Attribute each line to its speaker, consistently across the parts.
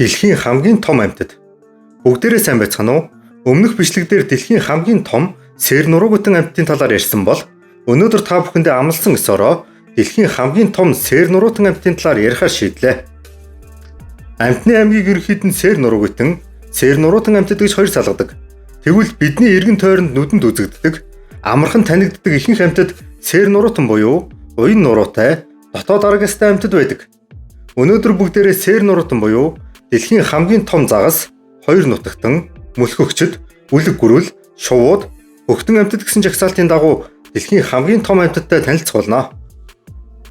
Speaker 1: Дэлхийн хамгийн том амьтад. Бүгдээрээ сайн байцгаана уу? Өмнөх бичлэгдээр дэлхийн хамгийн том сэр нуруугүйтэн амьтдын талаар ярьсан бол өнөөдөр та бүхэндээ амласан ёсороо дэлхийн хамгийн том сэр нуруутан амьтдын талаар ярихаар шийдлээ. Амьтны аймгийг ерөнхийд нь сэр нуруугүйтэн, сэр нуруутан амьтад гэж хоёр салгадаг. Тэгвэл бидний эргэн тойронд нүдэнд үзэгддэг, амархан танигддаг ихэнх амьтад сэр нуруутан буюу уян нуруутай, дотоод аргастай амьтад байдаг. Өнөөдөр бүгдээрээ сэр нуруутан буюу дэлхийн хамгийн том загас, хоёр нутагтан, мөлхөгчд, үлэг гүрвэл, шувууд, хөхтөн амьтад гэсэн жагсаалтын дагуу дэлхийн хамгийн том амьтадтай танилцуулна.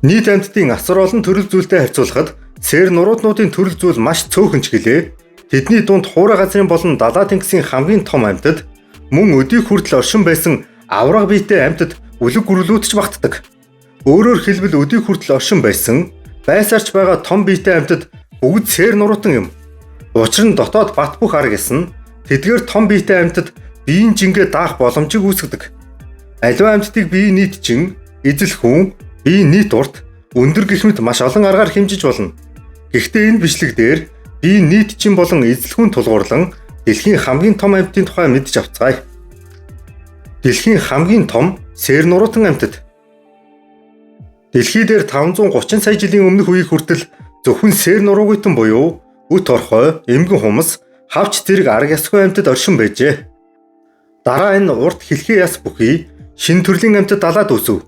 Speaker 1: Нийт амьтдын асар олон төрөл зүйлтэй харьцуулахад сэр нуруутнуудын төрөл зүйл маш цөөхөн ч гэлээ. Тэдний дунд хуурай газрын болон далаа тэнгисийн хамгийн том амьтад, мөн өдийг хүртэл оршин байсан авраг биетэй амьтад үлэг гүрэлүүд ч багтдаг. Өөрөөр хэлбэл өдийг хүртэл оршин байсан, байсаарч байгаа том биетэй амьтад бүгд сэр нуруутан юм. Учир нь дотоод бат бөх арга гэсэн тэдгээр том биетэй амьтад биеийн жингээ даах боломжийг үүсгэдэг. Аливаа амьтдыг биеийн нийт чин, эзэл хүн, биеийн нийт урт, өндөр гэх мэт маш олон аргаар хэмжиж болно. Гэхдээ энэ бичлэг дээр биеийн нийт чин болон эзэл хүн тулгуурлан дэлхийн хамгийн том амьтдын тухай мэдж авцгаая. Дэлхийн хамгийн том сэр нуруутан амьтад. Дэлхий дээр 530 сая жилийн өмнөх үеийг хүртэл зөвхөн сэр нуруугүйтэн буюу үт орхой, эмгэн хумс, хавч зэрэг арга ясгүй амьтад оршин байжээ. Дараа нь урт хэлхээ яс бүхий шинэ төрлийн амьтад далаад үсв.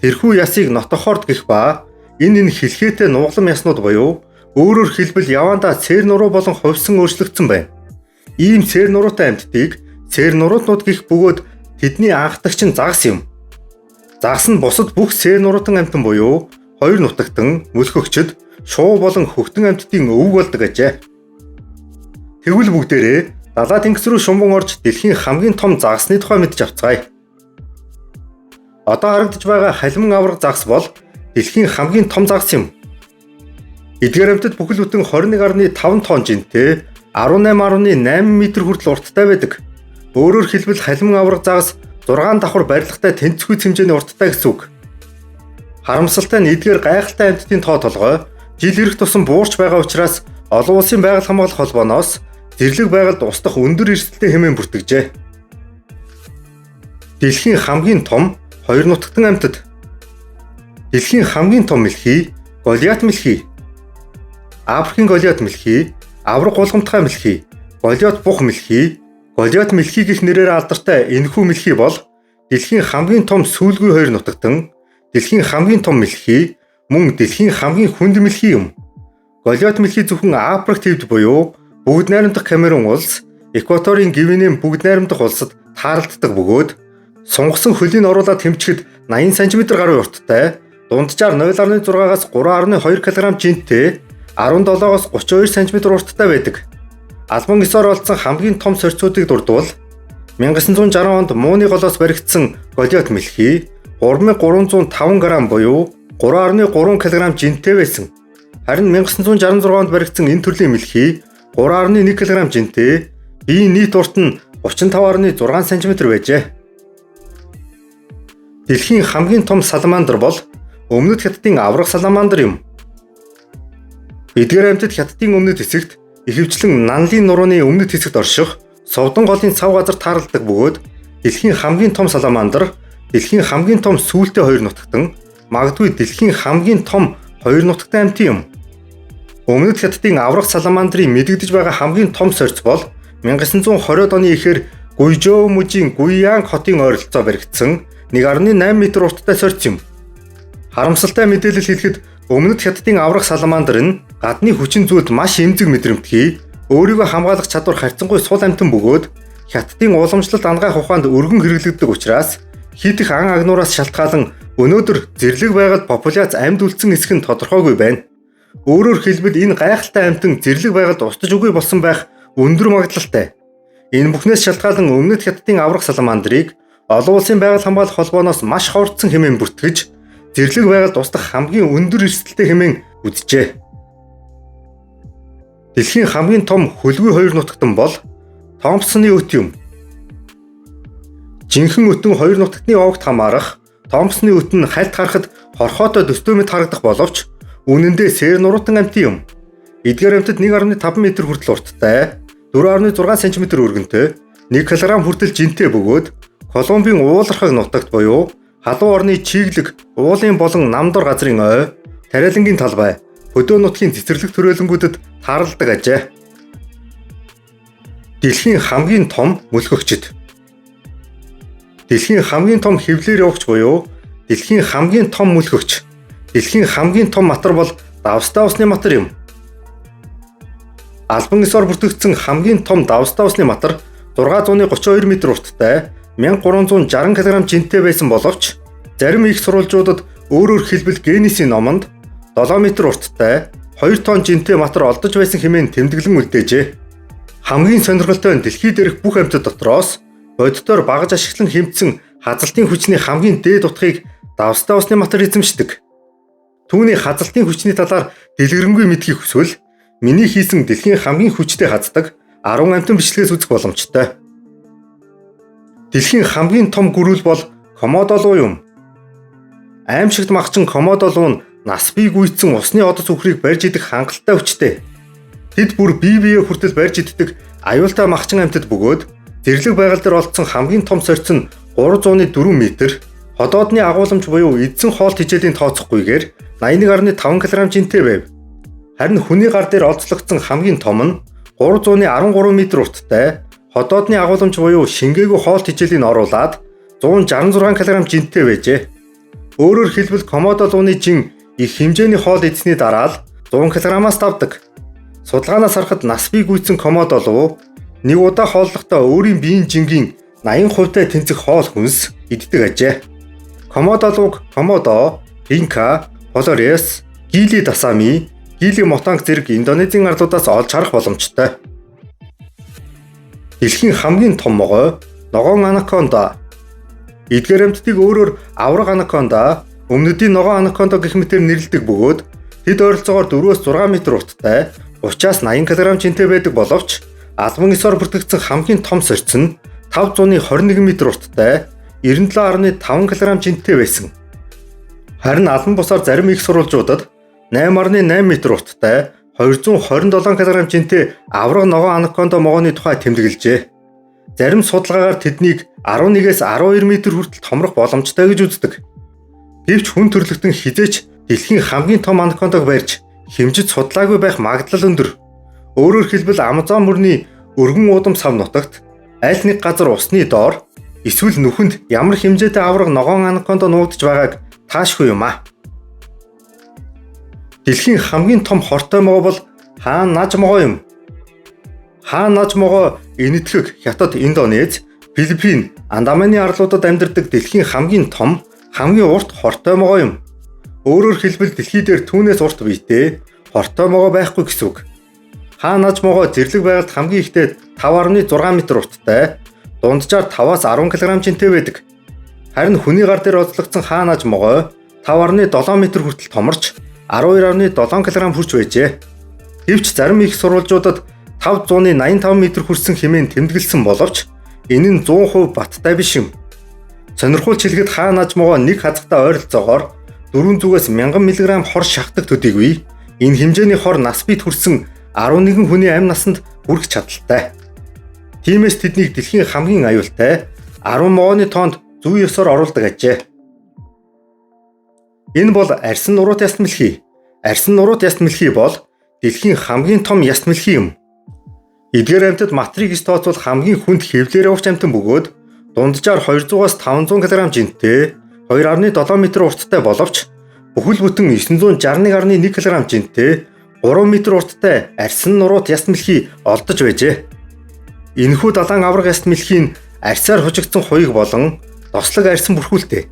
Speaker 1: Тэрхүү ясыг нотохорд гэх ба энэ хэлхээтэй нугалам яснууд буюу өөрөөр хэлбэл явандаа сэр нуруу болон хувьсан өөрчлөгдсөн байна. Ийм сэр нуруутай амьтдыг сэр нуруутнууд гэх бөгөөд тэдний анхдагч нь загас юм. Загас нь бусад бүх сэр нуруутан амьтан буюу хоёр нутагтан, мөлхөгчд, шуу болон хөхтөн амьтдын өвөг болдог ажээ. Тэгвэл бүгдээрээ далаа тэнгис рүү шумбан орж дэлхийн хамгийн том загасны тухай мэдж авцгаая. Одоо харагдаж байгаа халиман авраг загас бол дэлхийн хамгийн том загас юм. Эдгээр амьтад бүхэл бүтэн 21.5 тонн жинтэй 18.8 м хүртэл урттай байдаг. Өөрөөр хэлбэл халиман авраг загас 6 давхар барилгатай тэнцвгүй хэмжээний урттай гэсэн үг. Харамсалтай нь эдгээр гайхалтай амьтдын тоо толгой жил ирэх тусам буурч байгаа учраас олон улсын байгаль хамгаалах холбооноос зэрлэг байгальд устдах өндөр эрсдэлтэй хэмээн бүртгэжээ. Дэлхийн хамгийн том хоёр нутагтан амьтад. Дэлхийн хамгийн том мэлхий Голиат мэлхий. Африкийн Голиат мэлхий, авраг гулгамтгай мэлхий, Голиат бух мэлхий, Голиат мэлхий гэх нэрээр алдартай энэхүү мэлхий бол дэлхийн хамгийн том сүүлгүй хоёр нутагтан, дэлхийн хамгийн том мэлхий, мөн дэлхийн хамгийн хүнд мэлхий юм. Голиат мэлхий зөвхөн Африк тивд буюу бүгд найрамдах Камерун улс, Экваторын Гвинеийн бүгд найрамдах улсад тааралддаг бөгөөд сунгасан хөлийг оруулаад тэмчгэд 80 см гаруй урттай, дунджаар 0.6-аас 3.2 кг жинтэй, 17-оос 32 см урттай байдаг. Албан ёсоор олдсон хамгийн том сорьцуудыг дурдвал 1960 онд мууны голоос баригдсан Голиат мэлхий 3305 г буюу 3.3 кг жинтэй байсан. Харин 1966 онд баригдсан энэ төрлийн мэлхий 3.1 кг жинтэй, биеийн нийт урт нь 35.6 см байжээ. Дэлхийн хамгийн том саламандр бол өмнөд хятадын авраг саламандр юм. Эдгээр амьтад хятадын өмнөд хэсэгт ихэвчлэн нанлын нурууны өмнөд хэсэгт орших совдон голын цав газар тааралддаг бөгөөд дэлхийн хамгийн том саламандр, дэлхийн хамгийн том сүүлтэй хоёр нутагтан, магадгүй дэлхийн хамгийн том хоёр нутагтай амьтан юм. Өмнөд хятадын авраг саламандрын мэдэгдэж байгаа хамгийн том сорьц бол 1920-ад оны эхээр Гуйжоу мужийн Гуйянг хотын ойролцоо баригдсан 1.8 м урттай сорьц юм. Харамсалтай мэдээлэл хэлэхэд өмнөд хятадын авраг саламандр нь гадны хүчин зүйлд маш эмзэг мэдрэмтгий, өөрийгөө хамгаалах чадвар харьцангуй сул амьтан бөгөөд хятадын уламжлалт ангаах ухаанд өргөн хэрэглэгддэг учраас хит их ан агнуураас шалтгаалan өнөөдөр зэрлэг байгальд популяц амьд үлдсэн хэсэг нь тодорхойгүй байна. Өөрөөр хэлбэл энэ гайхалтай амьтан зэрлэг байгальд устж үгүй болсон байх өндөр магадлалтай. Энэ бүхнээс шалтгаалan өмнөд хятадын авраг саламандрыг олон улсын байгаль хамгаалах холбооноос маш ховордсон хэмээн бүртгэж зэрлэг байгальд устдах хамгийн өндөр эрсдэлтэй хэмээн үзжээ. Дэлхийн хамгийн том хөлгүй хоёр нутагтан бол Томпсоны өт юм. Жинхэнэ өтөн хоёр нутагтны овогт хамаарах Томпсоны өт нь хальт харахад хорхоотой дөстөө мэт харагдах боловч үнэндээ сэр нуруутан амьтан юм. Эдгээр амьтад 1.5 м хүртэл урттай, 4.6 см өргөнтэй, 1 кг хүртэл жинтэй бөгөөд Колумбийн уулархаг нутагт буюу халуун орны чиглэг уулын болон намдор газрын ой, тариалангийн талбай, хөдөө нутгийн цэцэрлэг төрөлнгүүдэд тааралдаг ажээ. Дэлхийн хамгийн том мөлхөгчд. Дэлхийн хамгийн том хэвлэр явагч буюу дэлхийн хамгийн том мөлхөгч. Дэлхийн хамгийн том матар бол Давстай усны матар юм. Албан ёсоор бүртгэгдсэн хамгийн том Давстай усны матар 632 м урттай, 1360 кг жинтэй байсан боловч зарим их сурвалжуудад өөрөөр хэлбэл Гиннесийн номонд 7 м урттай, 2 тонн жинтэй матар олдож байсан хэмээн тэмдэглэн үлдээжээ. Хамгийн сонирхолтой нь дэлхий дээрх бүх амьтад дотроос боддоор багаж ашиглан хэмтсэн хазалтын хүчний хамгийн дээд утгыг Давстай усны матар эзэмшдэг. Түүний хазалтын хүчний талаар дэлгэрэнгүй мэдхийг хүсвэл миний хийсэн дэлхийн хамгийн хүчтэй хаздаг 10 амтан бичлэгээс үзэх боломжтой. Дэлхийн хамгийн том гөрүүл бол Комодо луу юм. Аимшигт махчин Комодо луу нь нас бий гүйцсэн усны одод сүхрийг барьж идэх хангалттай хүчтэй. Тэд бүр бие биеэ хүртэл барьж иддэг аюултай махчин амьтад бөгөөд зэрлэг байгаль дээр олдсон хамгийн том сорьц нь 304 м, ходоодны агуулмж буюу эдсэн хоолт хичээлийн тооцохгүйгээр 81.5 кг жинтэй байв. Харин хүний гар дээр олзлогдсон хамгийн том нь 313 м урттай, ходоодны агуулмж буюу шингээгүй хоолт хичээлийн оруулаад 166 кг жинтэй байжээ. Өөрөөр хэлбэл Комодо лууны жин их хэмжээний хоол эзний дараа л 100 кг-аас давдаг. Судалгаанаас харахад нас бий гүйцсэн Комодо луу нэг удаа хооллохдоо өөрийн биеийн жингийн 80% тэнцэх хоол хүнс иддэг ажээ. Комодо лууг Комодо, Инка, Полорес, Гили Дасами, Гили Мотанг зэрэг Индонезийн арлуудаас олж харах боломжтой. Дэлхийн хамгийн том могой ногоон анаконда. Эдгээр амьтдыг өөрөөр авраг анаконда, өмнөдийн ногоон анаконда гэх мэтээр нэрлэдэг бөгөөд тэд ойролцоогоор 4-6 м урттай, 30-80 кг жинтэй байдаг боловч албан ёсоор бүртгэгдсэн хамгийн том сорьц нь 521 м урттай, 97.5 кг жинтэй байсан. Харин албан бусаар зарим их сурвалжуудад 8.8 м урттай, 227 кг жинтэй авраг ногоон анаконда могооны тухай тэмдэглэжээ. Зарим судалгаагаар тэднийг 11-ээс 12 м хүртэл томрох боломжтой гэж үздэг. Гэвч хүн төрлөختөн хизээч дэлхийн хамгийн том анакондаг барьж хэмжиж судлаагүй байх магадлал өндөр. Өөрөөр хэлбэл Амазон мөрний өргөн уудам сав нутагт аль нэг газар усны доор эсвэл нүхэнд ямар хэмжээтэй авраг ногоон анаконда нуугдж байгааг таашгүй юм а. Дэлхийн хамгийн том хортой могой бол Хаан Наж могой юм. Хаан Наж могой энэтхэг Хятад, Индонез, Филиппин, Андаманы арлуудад амьдардаг дэлхийн хамгийн том, хамгийн урт хортой могой юм. Өөрөөр хэлбэл дэлхий дээр түүнээс урт биетэй хортой могой байхгүй гэсэн үг. Хаан Наж могой зэрлэг байгальд хамгийн ихдээ 5.6 м урттай, дунджаар 5-аас 10 кг жинтэй байдаг. Харин хүний гар дээр олзлогдсон Хаан Наж могой 5.7 м хүртэл томорч 12.7 кг хүрч байжээ. Гэвч зарим их сурвалжуудад 585 м хүрсэн хэмээн тэмдэглэсэн боловч энэ нь 100% баттай биш юм. Сонирхуулж хэлэхэд Хаан Наж могой нэг хазагтай ойролцоогоор 400-аас 1000 мг хор шахдаг төдийг үе энэ хэмжээний хор нас бийт хүрсэн 11 хүний амь насанд хүрэх чадaltaй. Тиймээс тэднийг дэлхийн хамгийн аюултай 10 могооны тоонд зүй ёсоор оруулдаг ажээ. Энэ бол арьсан нуруу яст мэлхий. Арьсан нуруу яст мэлхий бол дэлхийн хамгийн том яст мэлхий юм. Эдгээр амьтад матрийг тооцвол хамгийн хүнд хэвлээр явагч амьтан бөгөөд дунджаар 200-аас 500 кг жинтэй, 2.7 м урттай боловч бүхэл бүтэн 961.1 кг жинтэй, 3 м урттай арьсан нуруу яст мэлхий олдож байжээ. Энэхүү далайн авраг яст мэлхий нь арьсаар хужигдсан хуйг болон дослог арьсан бүрхүүлтэй.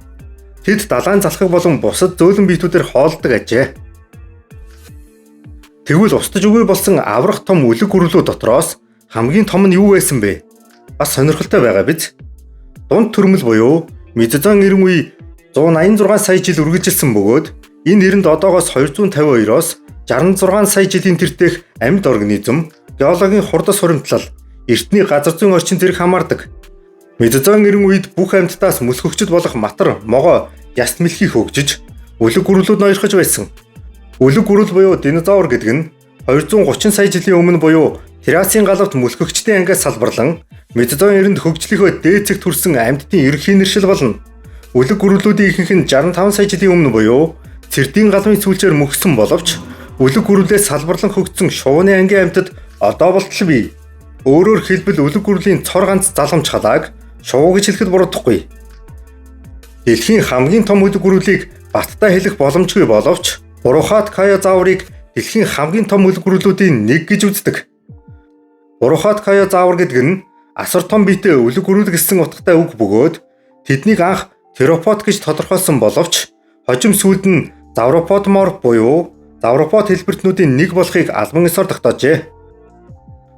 Speaker 1: Тэд далайн залхаг болон бусад зөөлөн биетүүдээр хоолдог ажээ. Тэгвэл устж өгөө болсон аврах том үлэг гүрлүү дотроос хамгийн том нь юу байсан бэ? Бас сонирхолтой байгаа биз? Дунд төрмөл буюу Медузан эрен үе 186 сая жил үргэлжилсэн бөгөөд энэ эрэнд одоогоос 252-оос 66 сая жилийн тэртех амьд организм, геологийн хурдас хуримтлал, эртний газар зүйн орчин зэрэг хамаардаг. Медузан эрен үед бүх амьтдаас мөлхөгчд болох матар, могой, яст мэлхий хөгжиж, үлэг гүрлүүд ноёрхож байсан. Үлэг гүрэл буюу динозавр гэдэг нь 230 сая жилийн өмнө буюу Трасын галавт мөлхөгчдийн ангиас салбарлан Мезозойн хөгжлийнхөө дээд зэгт хүрсэн амьтдын ерөнхий нэршил болно. Үлэг гүрүүлүүдийн ихэнх нь 65 сая жилийн өмнө буюу Цэрдийн галавын сүүлчээр мөхсөн боловч үлэг гүрүүлээс салбарлан хөгжсөн шувууны ангийн амьтад одоо болтол бий. Өөрөөр хэлбэл үлэг гүрлийн цор ганц заламж халааг шувуу гэж хэлэхэд буруудахгүй. Дэлхийн хамгийн том үлэг гүрүүлийг баттай хэлэх боломжгүй боловч Бурухаткайозаврыг дэлхийн хамгийн том үлэг гүрүүлүүдийн нэг гэж үздэг. Бурухаткайозавр гэдэг нь асар том биетэй үлэг гүрүүл гэсэн утгатай үг бөгөөд тэднийг анх теропод гэж тодорхойлсон боловч хожим сүүлд нь завроподморф буюу завропод хэлбэртнүүдийн нэг болохыг албан ёсоор тогтоожээ.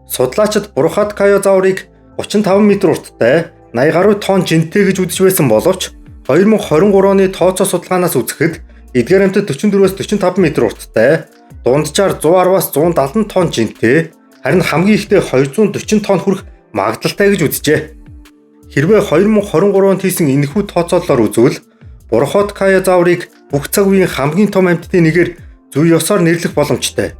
Speaker 1: Судлаачид Бурухаткайозаврыг 35 м урттай 80 гаруй тонн жинтэй гэж үзэж байсан боловч 2023 оны тооцоо судалгаанаас үзэхэд эдгээр амьтад 44-өөс 45 м урттай дунджаар 110-аас 170 тонн жинтэй харин хамгийн ихдээ 240 тонн хүрэх магадлалтай гэж үзжээ. Хэрвээ 2023 онд хийсэн энэхүү тооцоололоор үзвэл Бурухаткайозаврыг бүх цаг үеийн хамгийн том амьтдын нэгээр зүй ёсоор нэрлэх боломжтой.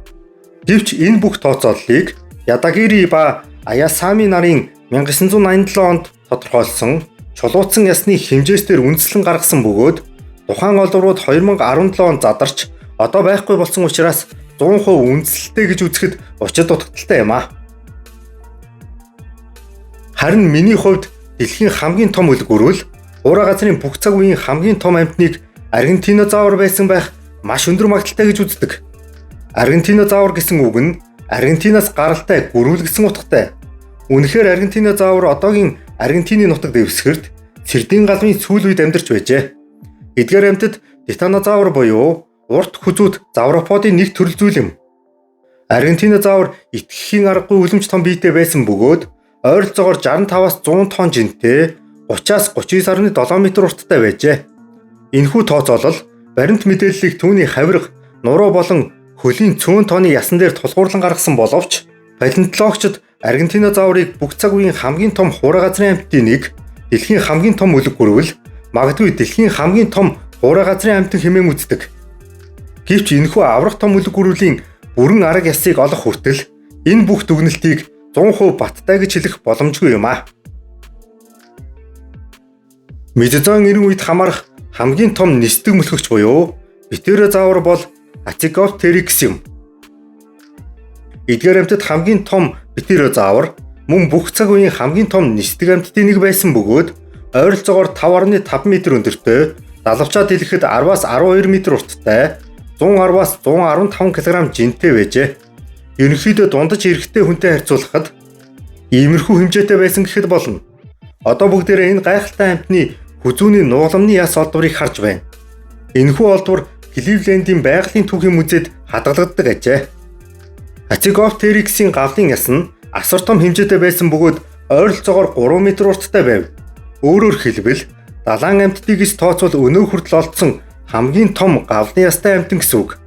Speaker 1: Гэвч энэ бүх тооцооллыг Ядагири ба Аясами нарын 1987 онд тодорхойлсон чулуутсан ясны хэмжээстээр үндэслэн гаргасан бөгөөд тухайн олборууд 2017 онд задарч одоо байхгүй болсон учраас 100% үндэслэлтэй гэж үзэхэд учир дутагдaltaй юм а. Харин миний хувьд дэлхийн хамгийн том үлэг гүрүүл Уура газрын бүх цаг үеийн хамгийн том амьтныг Аргентинозавр байсан байх маш өндөр магадaltaй гэж үздэг. Аргентинозавр гэсэн үг нь Аргентинаас гаралтай гүрүүл гэсэн утгатай. Үнэхээр Аргентинозавр одоогийн Аргентины нутаг дэвсгэрт Цэрдийн галавын сүүл үед амьдарч байжээ. Эдгээр амьтад Титанозавр буюу урт хүзүүд завроподын нэг төрөл зүйл юм. Аргентинозавр итгэхийн аргагүй үлэмж том биетэй байсан бөгөөд ойролцоогоор 65-аас 100 тонн жинтэй 30-аас 39.7 м урттай байжээ. Энэхүү тооцоолол баримт мэдээллийг түүний хавирга, нуруу болон хөлийн цөөн тооны ясан дээр тулгуурлан гаргасан боловч палеонтологчид Аргентинозаврыг бүх цаг үеийн хамгийн том хуура газрын амьтдын нэг, дэлхийн хамгийн том үлэг гүрүүл, магадгүй дэлхийн хамгийн том хуура газрын амьтан хэмээн үздэг. Гэвч энэхүү аврах том үлэг гүрүүлийн бүрэн арга ясыг олох хүртэл энэ бүх дүгнэлтийг 100% баттай гэж хэлэх боломжгүй юм а. Мезозойн эрен үед хамаарах хамгийн том нисдэг мөлхөгч буюу Птерозавр бол Ацикоптерикс юм. Эдгээр амьтад хамгийн том Птерозавр мөн бүх цаг үеийн хамгийн том нисдэг амьтдын нэг байсан бөгөөд ойролцоогоор 5.5 м өндөртэй, далавчаад хэлэхэд 10-аас 12 м урттай, 110-аас 115 кг жинтэй байжээ. Ерөнхийдөө дундаж эрэгтэй хүнтэй харьцуулахад иймэрхүү хэмжээтэй байсан гэхэд болно. Одоо бүгдээрээ энэ гайхалтай амьтны хүзүүний нуугламны яс олдврыг харж байна. Энэхүү олдвор Кливлендийн байгалийн түүхийн музейд хадгалагддаг ажээ. Ацикоптериксийн гавлын яс нь асар том хэмжээтэй байсан бөгөөд ойролцоогоор 3 м урттай байв. Өөрөөр хэлбэл далайн амьтдыг ис тооцвол өнөө хүртэл олдсон хамгийн том гавлын ястай амьтан гэсэн үг.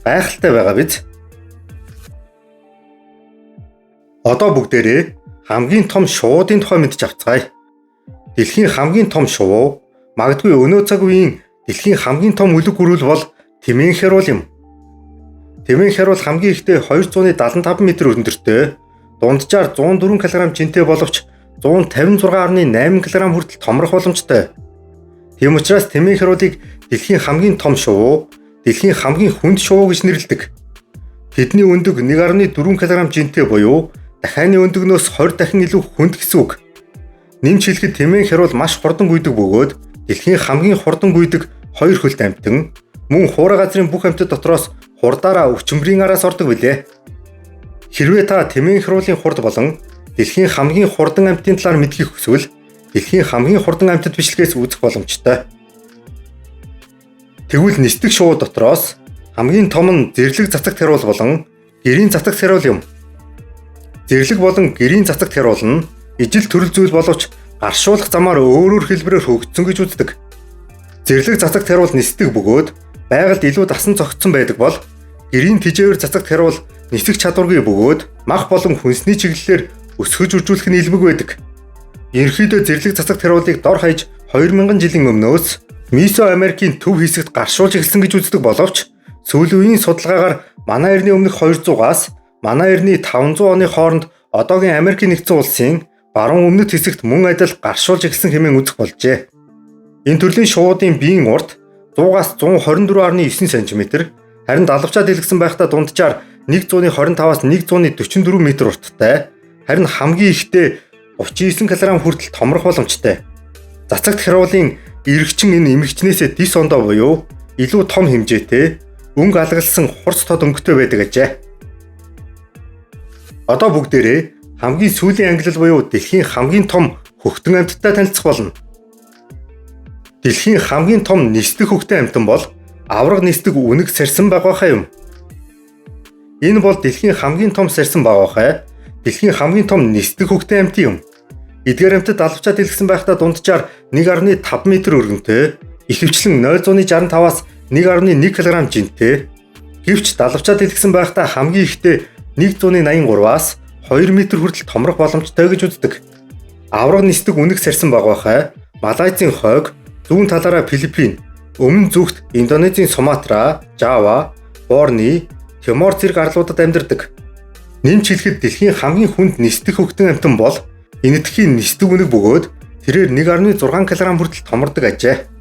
Speaker 1: Гайхалтай байгаа биз? Одоо бүгдээрээ хамгийн том шуудын тухай мэдж авцгаая. Дэлхийн хамгийн том шувуу, магадгүй өнөө цаг үеийн дэлхийн хамгийн том үлэг гүрүүл бол Тэмээн хяруул юм. Тэмээн хяруул хамгийн ихдээ 275 м өндөртэй, дунджаар 104 кг жинтэй боловч 156.8 кг хүртэл томрох боломжтой. Тийм учраас Тэмээн хяруулыг дэлхийн хамгийн том шувуу, дэлхийн хамгийн хүнд шувуу гэж нэрлэдэг. Тэдний өндөг 1.4 кг жинтэй буюу дахианы өндөгнөөс 20 дахин илүү хүнд гэсэн үг. Нэмж хэлэхэд Тэмээн хяруул маш хурдан гүйдэг бөгөөд дэлхийн хамгийн хурдан гүйдэг хоёр хөлт амьтан, мөн хуура газрын бүх амьтад дотроос хурдаараа өчмөрийн араас ордог билээ. Хэрвээ та Тэмээн хяруулын хурд болон дэлхийн хамгийн хурдан амьтдын талаар мэдхийг хүсвэл дэлхийн хамгийн хурдан амьтад бичлэгээс үзэх боломжтой. Тэгвэл нисдэг шувуу дотроос хамгийн том нь зэрлэг цацагт хяруул болон гэрийн цацагт хяруул юм. Зэрлэг болон гэрийн цацагт хяруул нь ижил төрөл зүйл боловч гаршуулах замаар өөрөөр хэлбэрээр хөгжсөн гэж үздэг. Зэрлэг цацагт хяруул нисдэг бөгөөд байгальд илүү дасан цогцсон байдаг бол гэрийн тижээвэр цацагт хяруул нисэх чадваргүй бөгөөд мах болон хүнсний чиглэлээр өсгөж үржүүлэх нь илбэг байдаг. Ерөнхийдөө зэрлэг цацагт хяруулыг дор хаяж 2000 жилийн өмнөөс Месо Америкийн төв хэсэгт гаршуулж эхэлсэн гэж үздэг боловч сүүлийн үеийн судалгаагаар Манай эртний өмнөх 200-аас манай эртний 500 оны хооронд одоогийн Америкийн нэгдсэн улсын баруун өмнөд хэсэгт мөн адил гаршуулж эхэлсэн хэмээн үзэх болжээ. Энэ төрлийн шуудын биеийн урт 100-аас 124.9 см, харин далавчаа дэлгэсэн байхдаа дунджаар 125-аас 144 м урттай, харин хамгийн ихдээ 39 кг хүртэл томрох боломжтой. Цацагт хяруулын эргэгчин энэ эмэгчнээсээ дис ондоо буюу илүү том хэмжээтэй, өнгө алгалсан хурц тод өнгөтэй байдаг ажээ. Одоо бүгдээрээ хамгийн сүүлийн ангилал буюу дэлхийн хамгийн том хөхтөн амьтдтай танилцах болно. Дэлхийн хамгийн том нисдэг хөхтөн амьтан бол авраг нисдэг үнэг сарсан багвахай юм. Энэ бол дэлхийн хамгийн том сарсан багвахай, дэлхийн хамгийн том нисдэг хөхтөн амьтан юм. Эдгээр амьтад алвчаа дэлгэсэн байхдаа дунджаар 1.5 м өргөнтэй, ихэвчлэн 065-аас 1.1 кг жинтэй, гэвч далавчаа дэлгэсэн байхдаа хамгийн ихдээ 183-аас 2 м хүртэл томрох боломжтой гэж үздэг. Авраг нисдэг үнэг сарсан багвахай Малайзийн хойг, зүүн талаараа Филиппин, өмнө зүгт Индонезийн Суматра, Жава, Борни, Тимор зэрэг арлуудад амьдардаг. Нэмж хэлэхэд дэлхийн хамгийн хүнд нисдэг хөхтөн амьтан бол энэтхийн нисдэг үнэг бөгөөд тэрээр 1.6 кг хүртэл томордог ажээ.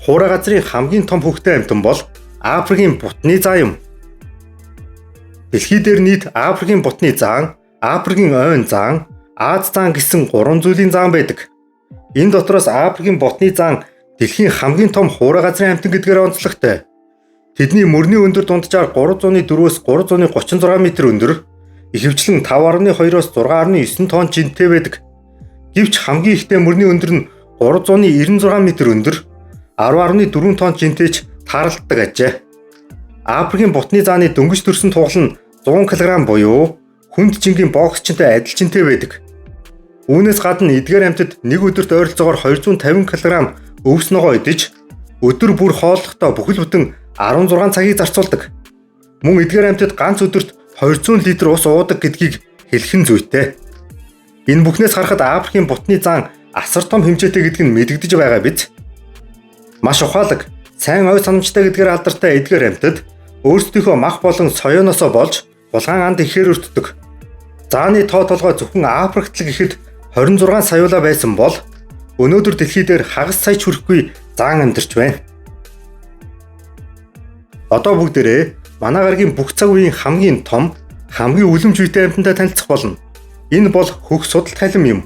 Speaker 1: Хуурай газрын хамгийн том хөхтөн амьтан бол Африкийн бутны заа юм. Дэлхий дээр нийт Африкийн бутны заан, Африкийн ойн заан, Аз заан гэсэн 3 зүйлийн заан байдаг. Энэ дотроос Африкийн бутны заан дэлхийн хамгийн том хуурай газрын амьтан гэдгээр онцлогтой. Тэдний мөрний өндөр дунджаар 304-өөс 336 м өндөр, ихэвчлэн 5.2-оос 6.9 тонн жинтэй байдаг. Гэвч хамгийн ихтэй мөрний өндөр нь 396 м өндөр, 10.4 тонн жинтэйч тааралддаг ажээ. Африкийн бутны зааны дөнгөж төрсөн тугал нь 100 кг буюу хүнд жингийн боксчинтай адил жинтэй байдаг. Үүнээс гадна эдгээр амьтад нэг өдөрт ойролцоогоор 250 кг өвс ногоо идэж, өдөр бүр хооллохдоо бүхэл бүтэн 16 цагийг зарцуулдаг. Мөн эдгээр амьтад ганц өдөрт 200 литр ус уудаг гэдгийг хэлэх нь зүйтэй. Энэ бүхнээс харахад Африкийн бутны заан асар том хэмжээтэй гэдг нь мэдэгдэж байгаа биз? Маш ухаалаг, сайн ой санамжтай гэдгээр алдартай эдгээр амьтад өөрсдийнхөө мах болон соёоноосоо болж булгаан анд ихээр өртдөг. Зааны тоо толгой зөвхөн Африкт л гэхэд 26 саяулаа байсан бол өнөөдөр дэлхий дээр хагас сая ч хүрэхгүй заан амьдарч байна. Одоо бүгдээрээ манай гарагийн бүх цаг үеийн хамгийн том, хамгийн үлэмж үйтэй амьтантай танилцах болно. Энэ бол хөх судалт халим юм.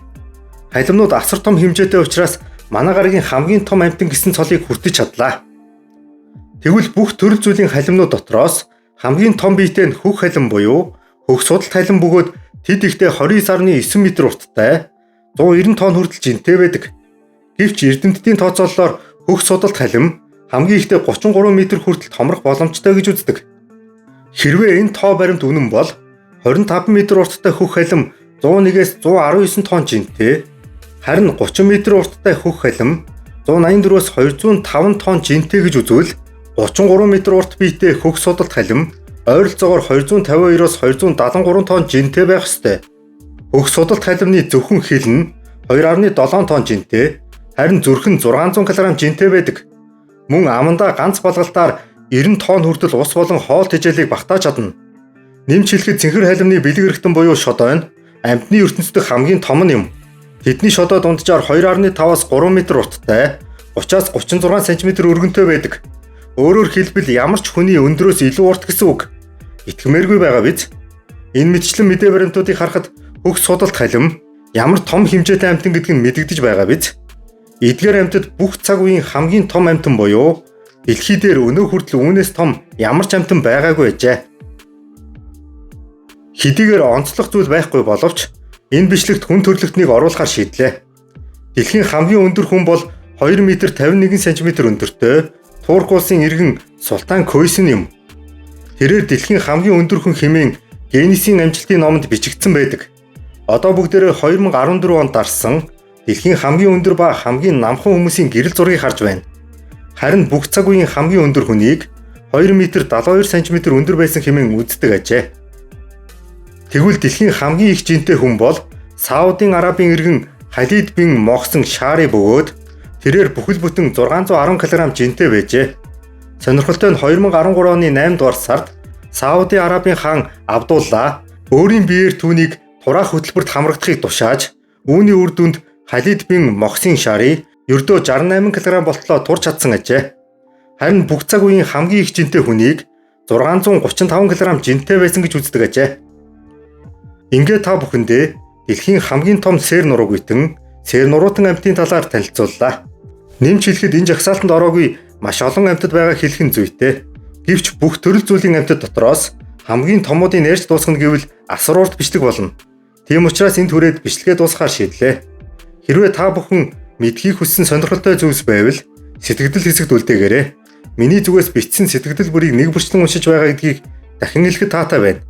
Speaker 1: Халимнууд асар том хэмжээтэй учраас манай гарагийн хамгийн том амьтан гэсэн цолыг хүртэж чадлаа. Тэгвэл бүх төрөл зүйлийн халимнууд дотроос хамгийн том биетэй нь хөх халим буюу хөх судалт халим бөгөөд тэд ихтэй 29.9 м урттай, 190 тонн хүртэл жинтэй байдаг. Гэвч эрдэмтдийн тооцоололоор хөх судалт халим хамгийн ихтэй 33 м хүртэл томрох боломжтой гэж үздэг. Хэрвээ энэ тоо баримт үнэн бол 25 м урттай хөх халим 101-ээс 119 тонн жинтэй, харин 30 м урттай хөх халим 184-өөс 205 тонн жинтэй гэж үзвэл 33 м урт биетэй хөх судалт халим ойролцоогоор 252-оос 273 тонн жинтэй байх ёстой. Хөх судалт халимны зөвхөн хил нь 2.7 тонн жинтэй, харин зүрх нь 600 кг жинтэй байдаг. Мөн амандаа ганц балгалтаар 90 тонн хүртэл ус болон хоол тэжээлийг багтааж чадна. Нэмж хэлэхэд цэнхэр халимны бэлэг эргэтэн буюу шодоо нь амьтны ертөнцийн хамгийн том нь юм. Тэдний шодоо дунджаар 2.5-аас 3 м урттай, 30-аас 36 см өргөнтэй байдаг. Өөрөөр хэлбэл ямар ч хүний өндрөөс илүү урт гэсэн үг. Итгэмээргүй байгаа биз? Энэ мэтчлэн мэдээ баримтуудыг харахад хөх судалт халим ямар том хэмжээтэй амьтан гэдг нь мэдэгдэж байгаа биз? Эдгээр амьтад бүх цаг үеийн хамгийн том амьтан буюу дэлхий дээр өнөө хүртэл үүнээс том ямар ч амьтан байгаагүй ажээ. Хэдийгээр онцлог зүйл байхгүй боловч энэ бичлэгт хүн төрлөختнийг оруулахар шийдлээ. Дэлхийн хамгийн өндөр хүн бол 2 м 51 см өндөртэй Турк улсын иргэн Султан Койсин юм. Тэрээр дэлхийн хамгийн өндөр хүн хэмээн Гиннесийн амжилтын номонд бичигдсэн байдаг. Одоо бүгдээрээ 2014 онд дарсан дэлхийн хамгийн өндөр ба хамгийн намхан хүмүүсийн гэрэл зургийг харж байна. Харин бүх цаг үеийн хамгийн өндөр хүнийг 2 м 72 см өндөр байсан хэмээн үздэг ажээ. Тэгвэл дэлхийн хамгийн их жинтэй хүн бол Саудын Арабын иргэн Халид бин Мохсон Шари бөгөөд тэрээр бүхэл бүтэн 610 кг жинтэй байжээ. Сонирхолтой нь 2013 оны 8 дугаар сард Сауди Арабын хаан Абдулла өөрийн биеэр түүнийг тураах хөтөлбөрт хамрагдахыг тушааж, үүний үр дүнд Халид бин Мохсин Шари ердөө 68 кг болтлоо турч чадсан ажээ. Харин бүх цаг үеийн хамгийн их жинтэй хүнийг 635 кг жинтэй байсан гэж үздэг ажээ. Ингээд та бүхэндээ дэлхийн хамгийн том сэр нуруугүйтэн, сэр нуруутан амьтдын талаар танилцууллаа. Нэмж хэлэхэд энэ жагсаалтанд ороогүй маш олон амьтад байгаа хэлхэн зүйтэй. Гэвч бүх төрөл зүйлийн амьтад дотроос хамгийн томуудын ярьж дуусгана гэвэл асар урт бичлэг болно. Тийм учраас энэ түрээд бичлэгээ дуусгахаар шийдлээ. Хэрвээ та бүхэн мэдхийг хүссэн сонирхолтой зүйлс байвал сэтгэгдэл хэсэгт үлдээгээрэй. Миний зүгээс бичсэн сэтгэгдэл бүрийг нэг бүрчлэн уншиж байгаа гэдгийг дахин хэлэхэд таатай байна.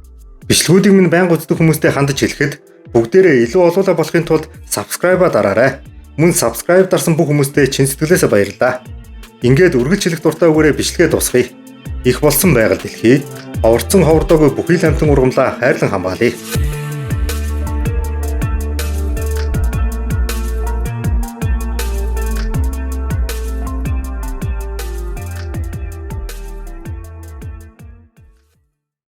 Speaker 1: Бичлэгүүдийг минь байнга үздэг хүмүүстэй хандаж хэлэхэд бүгдээрээ илүү олоолаа болохын тулд subscribe-а дараарай. Мөн subscribe дарсан бүх хүмүүстээ чин сэтгэлээсээ баярлалаа. Ингээд үргэлж хэлэх дуртай өгөөрэй бичлэгээ дуусгая. Их болсон байгаль дэлхий, ховорцсон ховордоогүй бүхий л амтан ургамлаа хайрлан хамгаалъя.